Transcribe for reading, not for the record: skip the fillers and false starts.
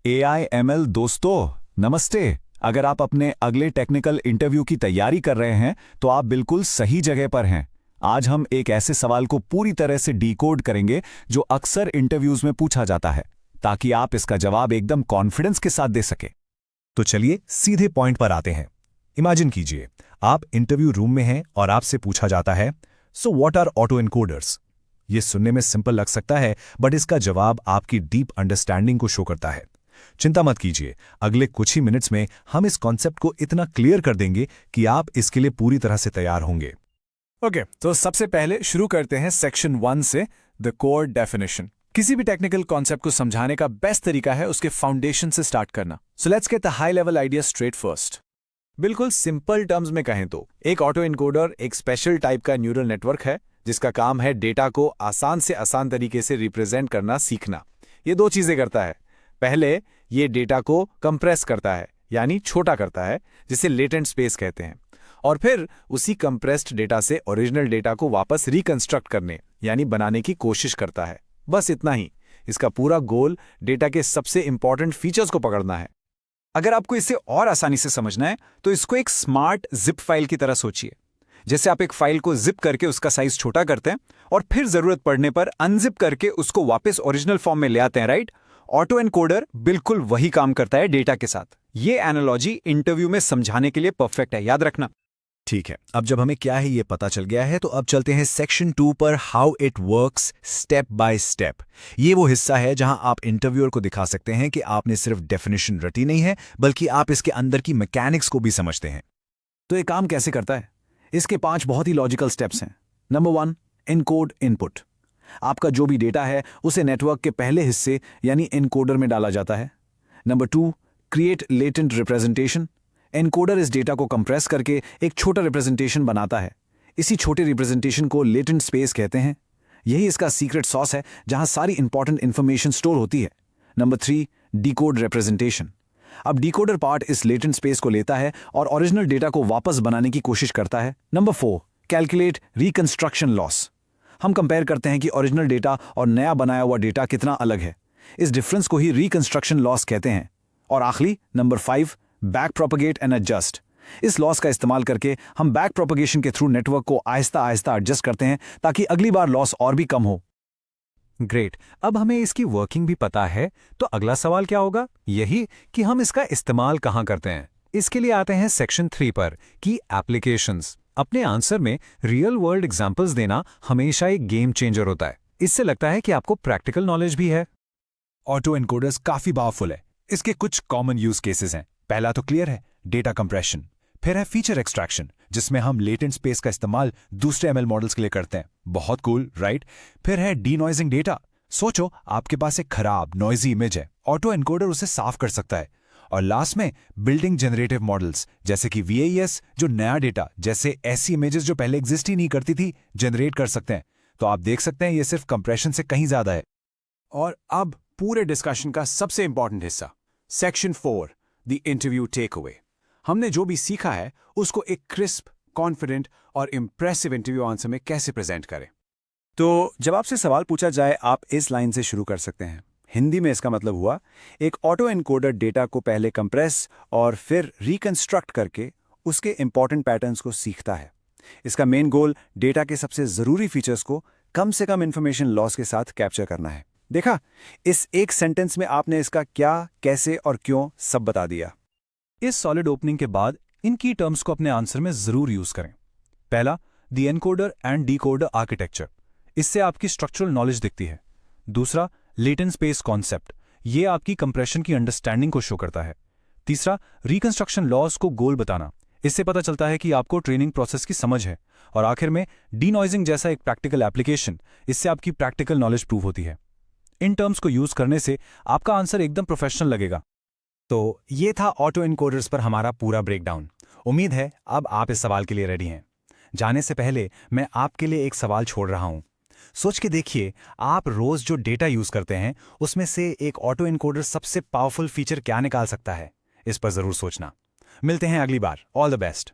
AIML दोस्तों, नमस्ते। अगर आप अपने अगले टेक्निकल इंटरव्यू की तैयारी कर रहे हैं तो आप बिल्कुल सही जगह पर हैं। आज हम एक ऐसे सवाल को पूरी तरह से डिकोड करेंगे जो अक्सर इंटरव्यूज में पूछा जाता है, ताकि आप इसका जवाब एकदम कॉन्फिडेंस के साथ दे सके। तो चलिए सीधे पॉइंट पर आते हैं। इमेजिन कीजिए आप इंटरव्यू रूम में हैं और आपसे पूछा जाता है, so what are auto encoders. ये सुनने में सिंपल लग सकता है, बट इसका जवाब आपकी डीप अंडरस्टैंडिंग को शो करता है। चिंता मत कीजिए, अगले कुछ ही मिनट्स में हम इस कॉन्सेप्ट को इतना क्लियर कर देंगे कि आप इसके लिए पूरी तरह से तैयार होंगे। ओके, तो सबसे पहले शुरू करते हैं सेक्शन 1 से, द कोर डेफिनेशन। किसी भी टेक्निकल कॉन्सेप्ट को समझाने का बेस्ट तरीका है उसके फाउंडेशन से स्टार्ट करना। So let's get the high level idea straight first. बिल्कुल सिंपल टर्म्स में कहें तो एक ऑटो एनकोडर एक स्पेशल टाइप का न्यूरल नेटवर्क है जिसका काम है डेटा को आसान से आसान तरीके से रिप्रेजेंट करना सीखना। ये दो चीजें करता है। पहले ये डेटा को कंप्रेस करता है, यानी छोटा करता है, जिसे लेटेंट स्पेस कहते हैं, और फिर उसी कंप्रेस्ड डेटा से ओरिजिनल डेटा को वापस रिकंस्ट्रक्ट करने यानी बनाने की कोशिश करता है। बस इतना ही। इसका पूरा गोल डेटा के सबसे इंपॉर्टेंट फीचर्स को पकड़ना है। अगर आपको इसे और आसानी से समझना है तो इसको एक स्मार्ट जिप फाइल की तरह सोचिए। जैसे आप एक फाइल को जिप करके उसका साइज छोटा करते हैं और फिर जरूरत पड़ने पर अनजिप करके उसको वापस ओरिजिनल फॉर्म में ले आते हैं, राइट? ऑटो एनकोडर बिल्कुल वही काम करता है डेटा के साथ। ये एनालॉजी इंटरव्यू में समझाने के लिए परफेक्ट है, याद रखना। ठीक है, अब जब हमें क्या है ये पता चल गया है तो अब चलते हैं सेक्शन 2 पर, how it works step by step. ये वो हिस्सा है जहां आप इंटरव्यूअर को दिखा सकते हैं कि आपने सिर्फ डेफिनेशन रटी नहीं है, बल्कि आप इसके अंदर की मैकेनिक्स को भी समझते हैं। तो ये काम कैसे करता है? इसके 5 बहुत ही लॉजिकल स्टेप्स हैं। Number 1, encode input. आपका जो भी डेटा है उसे नेटवर्क के पहले हिस्से यानी एनकोडर में डाला जाता है। Number 2, create latent representation. Encoder इस डेटा को कंप्रेस करके एक छोटा रिप्रेजेंटेशन बनाता है। इसी छोटे रिप्रेजेंटेशन को लेटेंट स्पेस कहते हैं। यही इसका सीक्रेट सॉस है जहां सारी इंपॉर्टेंट इंफॉर्मेशन स्टोर होती है। Number 3, decode representation. अब डिकोडर पार्ट इस लेटेंट स्पेस को लेता है और ओरिजिनल डेटा को वापस बनाने की कोशिश करता है। Number 4, calculate reconstruction loss. हम कंपेयर करते हैं कि ओरिजिनल डेटा और नया बनाया हुआ डेटा कितना अलग है। इस डिफरेंस को ही रिकंस्ट्रक्शन लॉस कहते हैं। और आखिरी number 5, back propagate and adjust. इस लॉस का इस्तेमाल करके हम बैक प्रोपगेशन के थ्रू नेटवर्क को आहिस्ता आहिस्ता एडजस्ट करते हैं ताकि अगली बार लॉस और भी कम हो। ग्रेट, अब हमें इसकी वर्किंग भी पता है, तो अगला सवाल क्या होगा? यही कि हम इसका इस्तेमाल कहां करते हैं। इसके लिए आते हैं सेक्शन 3 पर, कि एप्लीकेशंस। अपने आंसर में रियल वर्ल्ड एग्जांपल्स देना हमेशा एक गेम चेंजर होता है। इससे लगता है कि आपको प्रैक्टिकल नॉलेज भी है। ऑटो एनकोडर्स काफी पावरफुल है। इसके कुछ कॉमन यूज केसेस हैं। पहला तो क्लियर है, डेटा कंप्रेशन। फिर है फीचर एक्सट्रैक्शन, जिसमें हम लेटेंट स्पेस का इस्तेमाल दूसरे ML मॉडल्स के लिए करते हैं। बहुत कूल, राइट? फिर है डीनॉइजिंग डेटा। सोचो आपके पास एक खराब नॉइजी इमेज है, ऑटो एनकोडर उसे साफ कर सकता है। और लास्ट में बिल्डिंग जनरेटिव मॉडल्स, जैसे कि VAES, जो नया डेटा, जैसे ऐसी इमेजेस जो पहले एग्जिस्ट ही नहीं करती थी, जनरेट कर सकते हैं। तो आप देख सकते हैं ये सिर्फ कंप्रेशन से कहीं ज्यादा है। और अब पूरे डिस्कशन का सबसे इंपॉर्टेंट हिस्सा, section 4, the interview take away. हमने जो भी सीखा है उसको एक क्रिस्प, कॉन्फिडेंट और इंप्रेसिव इंटरव्यू आंसर में कैसे प्रेजेंट करें। तो जब आपसे सवाल पूछा जाए, आप इस लाइन से शुरू कर सकते हैं। हिंदी में इसका मतलब हुआ, एक ऑटो एनकोडर डेटा को पहले कंप्रेस और फिर रिकंस्ट्रक्ट करके उसके इंपॉर्टेंट पैटर्न्स को सीखता है। इसका मेन गोल डेटा के सबसे जरूरी फीचर्स को कम से कम इंफॉर्मेशन लॉस के साथ कैप्चर करना है। देखा, इस एक सेंटेंस में आपने इसका क्या, कैसे और क्यों सब बता दिया। इस सॉलिड ओपनिंग के बाद इन की टर्म्स को अपने आंसर में जरूर यूज करें। पहला, the encoder and decoder architecture. इससे आपकी स्ट्रक्चरल नॉलेज दिखती है। दूसरा, लेटेंट स्पेस कॉन्सेप्ट। ये आपकी कंप्रेशन की अंडरस्टैंडिंग को शो करता है। तीसरा, रिकंस्ट्रक्शन लॉस को गोल बताना। इससे पता चलता है कि आपको ट्रेनिंग प्रोसेस की समझ है। और आखिर में, डीनॉइजिंग जैसा एक प्रैक्टिकल एप्लीकेशन। इससे आपकी प्रैक्टिकल नॉलेज प्रूव होती है। इन टर्म्स को यूज करने से आपका आंसर एकदम प्रोफेशनल लगेगा। तो ये था ऑटो एनकोडर्स पर हमारा पूरा ब्रेकडाउन। उम्मीद है अब आप इस सवाल के लिए रेडी हैं। जाने से पहले मैं आपके लिए एक सवाल छोड़ रहा हूं। सोच के देखिए, आप रोज जो डेटा यूज करते हैं उसमें से एक ऑटो एनकोडर सबसे पावरफुल फीचर क्या निकाल सकता है। इस पर जरूर सोचना। मिलते हैं अगली बार। All the best.